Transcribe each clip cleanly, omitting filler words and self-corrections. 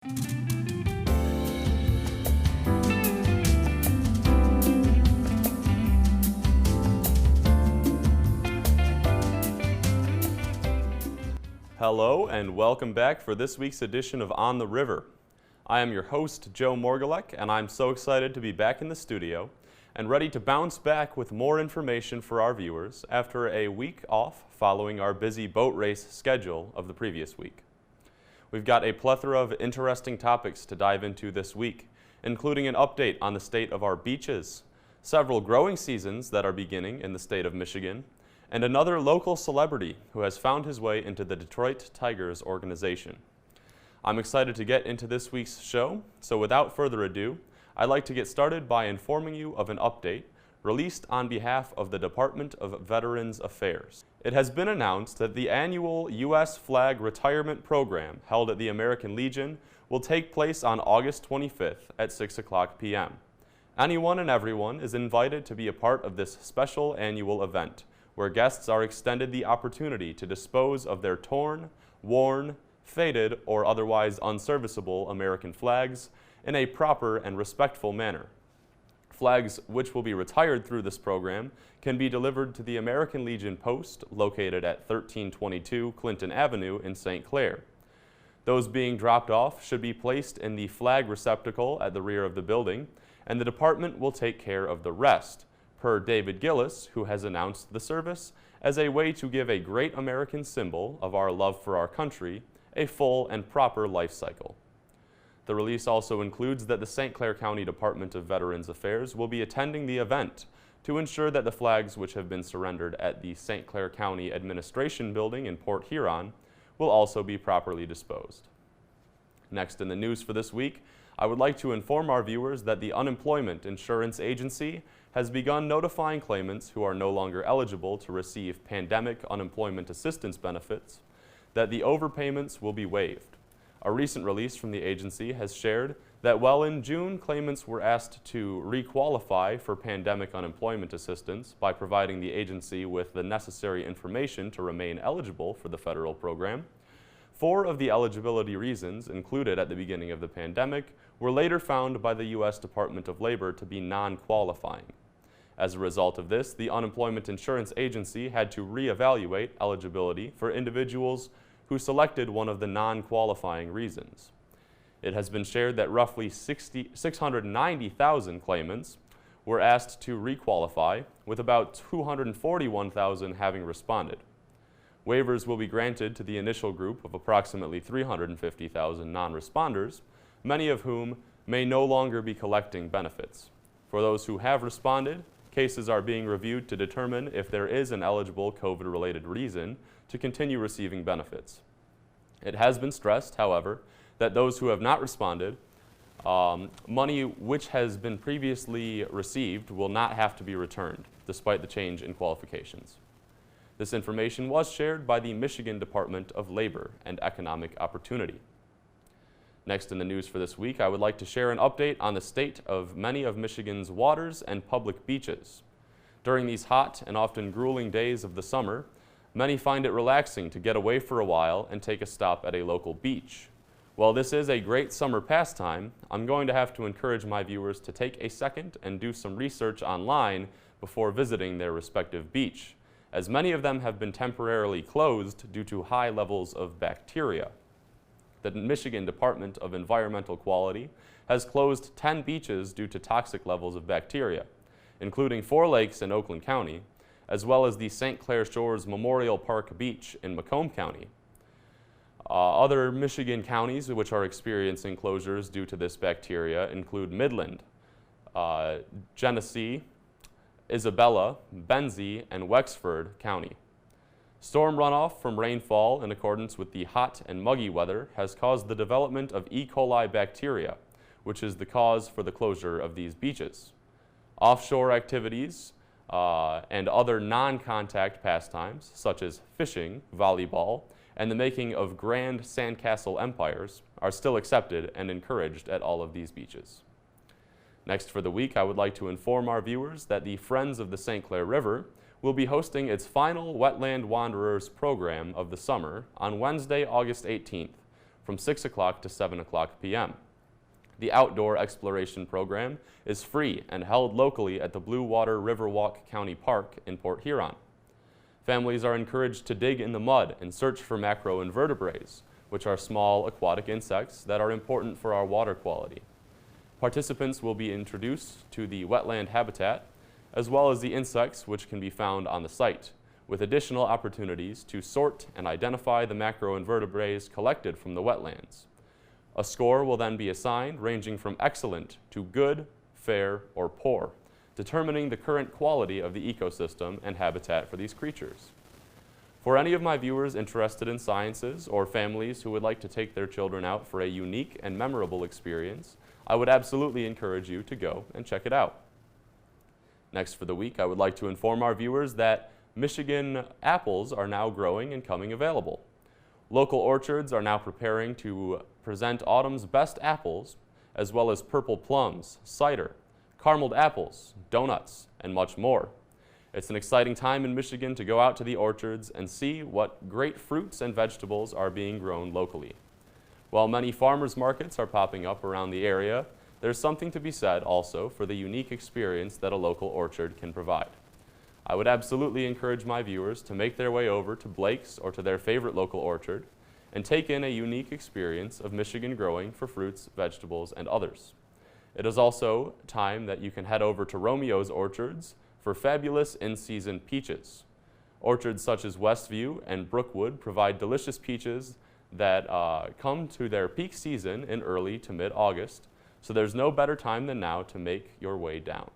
Hello and welcome back for this week's edition of On the River. I am your host, Joe Morgulek, and I'm so excited to be back in the studio and ready to bounce back with more information for our viewers after a week off following our busy boat race schedule of the previous week. We've got a plethora of interesting topics to dive into this week, including an update on the state of our beaches, several growing seasons that are beginning in the state of Michigan, and another local celebrity who has found his way into the Detroit Tigers organization. I'm excited to get into this week's show, so without further ado, I'd like to get started by informing you of an update released on behalf of the Department of Veterans Affairs. It has been announced that the annual U.S. Flag Retirement Program held at the American Legion will take place on August 25th at 6 p.m. Anyone and everyone is invited to be a part of this special annual event, where guests are extended the opportunity to dispose of their torn, worn, faded, or otherwise unserviceable American flags in a proper and respectful manner. Flags which will be retired through this program can be delivered to the American Legion Post located at 1322 Clinton Avenue in St. Clair. Those being dropped off should be placed in the flag receptacle at the rear of the building, and the department will take care of the rest, per David Gillis, who has announced the service as a way to give a great American symbol of our love for our country a full and proper life cycle. The release also includes that the St. Clair County Department of Veterans Affairs will be attending the event to ensure that the flags which have been surrendered at the St. Clair County Administration Building in Port Huron will also be properly disposed. Next in the news for this week, I would like to inform our viewers that the Unemployment Insurance Agency has begun notifying claimants who are no longer eligible to receive pandemic unemployment assistance benefits that the overpayments will be waived. A recent release from the agency has shared that while in June claimants were asked to re-qualify for pandemic unemployment assistance by providing the agency with the necessary information to remain eligible for the federal program, 4 of the eligibility reasons included at the beginning of the pandemic were later found by the U.S. Department of Labor to be non-qualifying. As a result of this, the Unemployment Insurance Agency had to reevaluate eligibility for individuals who selected one of the non-qualifying reasons. It has been shared that roughly 690,000 claimants were asked to requalify, with about 241,000 having responded. Waivers will be granted to the initial group of approximately 350,000 non-responders, many of whom may no longer be collecting benefits. For those who have responded, cases are being reviewed to determine if there is an eligible COVID-related reason to continue receiving benefits. It has been stressed, however, that those who have not responded, money which has been previously received will not have to be returned, despite the change in qualifications. This information was shared by the Michigan Department of Labor and Economic Opportunity. Next in the news for this week, I would like to share an update on the state of many of Michigan's waters and public beaches. During these hot and often grueling days of the summer, many find it relaxing to get away for a while and take a stop at a local beach. While this is a great summer pastime, I'm going to have to encourage my viewers to take a second and do some research online before visiting their respective beach, as many of them have been temporarily closed due to high levels of bacteria. The Michigan Department of Environmental Quality has closed 10 beaches due to toxic levels of bacteria, including 4 lakes in Oakland County, as well as the St. Clair Shores Memorial Park Beach in Macomb County. Other Michigan counties which are experiencing closures due to this bacteria include Midland, Genesee, Isabella, Benzie, and Wexford County. Storm runoff from rainfall in accordance with the hot and muggy weather has caused the development of E. coli bacteria, which is the cause for the closure of these beaches. Offshore activities and other non-contact pastimes, such as fishing, volleyball, and the making of grand sandcastle empires, are still accepted and encouraged at all of these beaches. Next for the week, I would like to inform our viewers that the Friends of the St. Clair River will be hosting its final Wetland Wanderers program of the summer on Wednesday, August 18th, from 6 o'clock to 7 o'clock p.m. The outdoor exploration program is free and held locally at the Blue Water Riverwalk County Park in Port Huron. Families are encouraged to dig in the mud and search for macroinvertebrates, which are small aquatic insects that are important for our water quality. Participants will be introduced to the wetland habitat, as well as the insects which can be found on the site, with additional opportunities to sort and identify the macroinvertebrates collected from the wetlands. A score will then be assigned ranging from excellent to good, fair, or poor, determining the current quality of the ecosystem and habitat for these creatures. For any of my viewers interested in sciences or families who would like to take their children out for a unique and memorable experience, I would absolutely encourage you to go and check it out. Next for the week, I would like to inform our viewers that Michigan apples are now growing and coming available. Local orchards are now preparing to present autumn's best apples, as well as purple plums, cider, carameled apples, donuts, and much more. It's an exciting time in Michigan to go out to the orchards and see what great fruits and vegetables are being grown locally. While many farmers markets are popping up around the area, there's something to be said also for the unique experience that a local orchard can provide. I would absolutely encourage my viewers to make their way over to Blake's or to their favorite local orchard and take in a unique experience of Michigan growing for fruits, vegetables, and others. It is also time that you can head over to Romeo's Orchards for fabulous in-season peaches. Orchards such as Westview and Brookwood provide delicious peaches that come to their peak season in early to mid-August, so there's no better time than now to make your way down.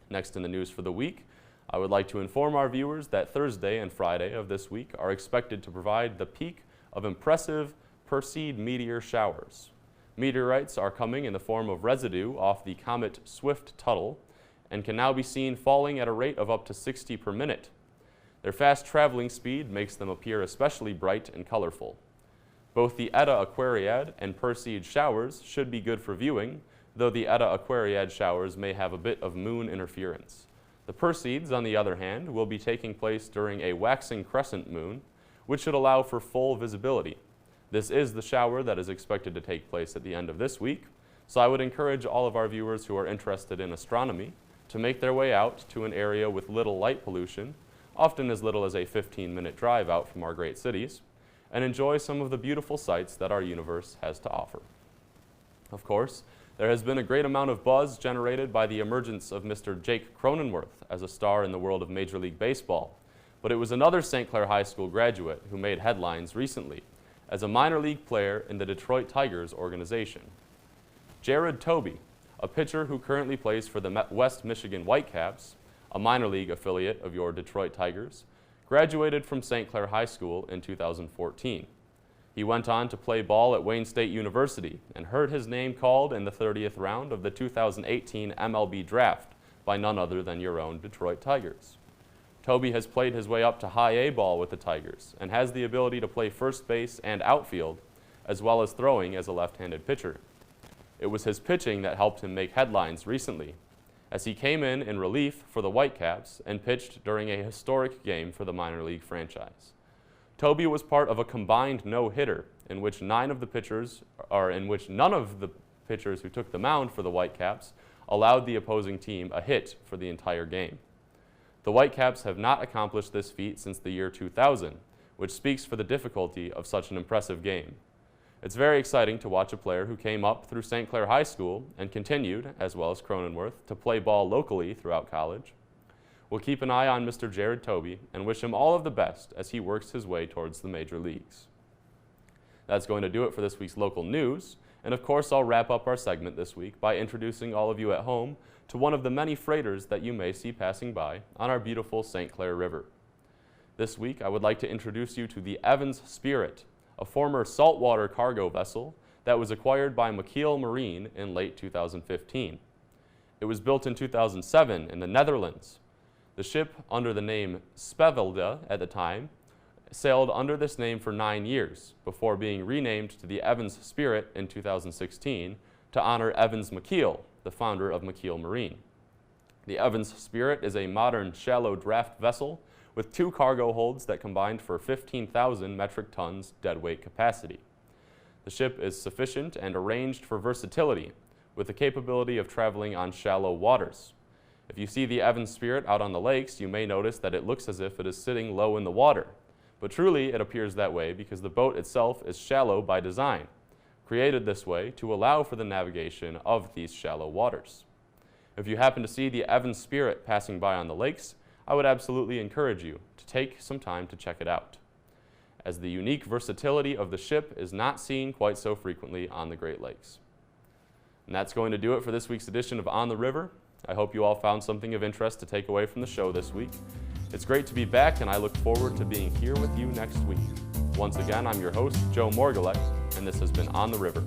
Next in the news for the week, I would like to inform our viewers that Thursday and Friday of this week are expected to provide the peak of impressive Perseid meteor showers. Meteorites are coming in the form of residue off the comet Swift-Tuttle and can now be seen falling at a rate of up to 60 per minute. Their fast traveling speed makes them appear especially bright and colorful. Both the Eta Aquariad and Perseid showers should be good for viewing, though the Eta Aquariad showers may have a bit of moon interference. The Perseids, on the other hand, will be taking place during a waxing crescent moon, which should allow for full visibility. This is the shower that is expected to take place at the end of this week, so I would encourage all of our viewers who are interested in astronomy to make their way out to an area with little light pollution, often as little as a 15-minute drive out from our great cities, and enjoy some of the beautiful sights that our universe has to offer. Of course, there has been a great amount of buzz generated by the emergence of Mr. Jake Cronenworth as a star in the world of Major League Baseball, but it was another St. Clair High School graduate who made headlines recently as a minor league player in the Detroit Tigers organization. Jared Toby, a pitcher who currently plays for the West Michigan Whitecaps, a minor league affiliate of your Detroit Tigers, graduated from St. Clair High School in 2014. He went on to play ball at Wayne State University and heard his name called in the 30th round of the 2018 MLB draft by none other than your own Detroit Tigers. Toby has played his way up to high A ball with the Tigers and has the ability to play first base and outfield, as well as throwing as a left-handed pitcher. It was his pitching that helped him make headlines recently, as he came in relief for the Whitecaps and pitched during a historic game for the minor league franchise. Toby was part of a combined no-hitter in which none of the pitchers who took the mound for the Whitecaps allowed the opposing team a hit for the entire game. The Whitecaps have not accomplished this feat since the year 2000, which speaks for the difficulty of such an impressive game. It's very exciting to watch a player who came up through St. Clair High School and continued, as well as Cronenworth, to play ball locally throughout college. We'll keep an eye on Mr. Jared Toby and wish him all of the best as he works his way towards the major leagues. That's going to do it for this week's local news, and of course I'll wrap up our segment this week by introducing all of you at home to one of the many freighters that you may see passing by on our beautiful St. Clair River. This week I would like to introduce you to the Evans Spirit, a former saltwater cargo vessel that was acquired by McKeel Marine in late 2015. It was built in 2007 in the Netherlands. The ship, under the name Spevelde at the time, sailed under this name for 9 years before being renamed to the Evans Spirit in 2016 to honor Evans McKeel, the founder of McKeel Marine. The Evans Spirit is a modern shallow draft vessel with 2 cargo holds that combined for 15,000 metric tons deadweight capacity. The ship is sufficient and arranged for versatility, with the capability of traveling on shallow waters. If you see the Evans Spirit out on the lakes, you may notice that it looks as if it is sitting low in the water. But truly, it appears that way because the boat itself is shallow by design, created this way to allow for the navigation of these shallow waters. If you happen to see the Evans Spirit passing by on the lakes, I would absolutely encourage you to take some time to check it out, as the unique versatility of the ship is not seen quite so frequently on the Great Lakes. And that's going to do it for this week's edition of On the River. I hope you all found something of interest to take away from the show this week. It's great to be back, and I look forward to being here with you next week. Once again, I'm your host, Joe Morgulek, and this has been On the River.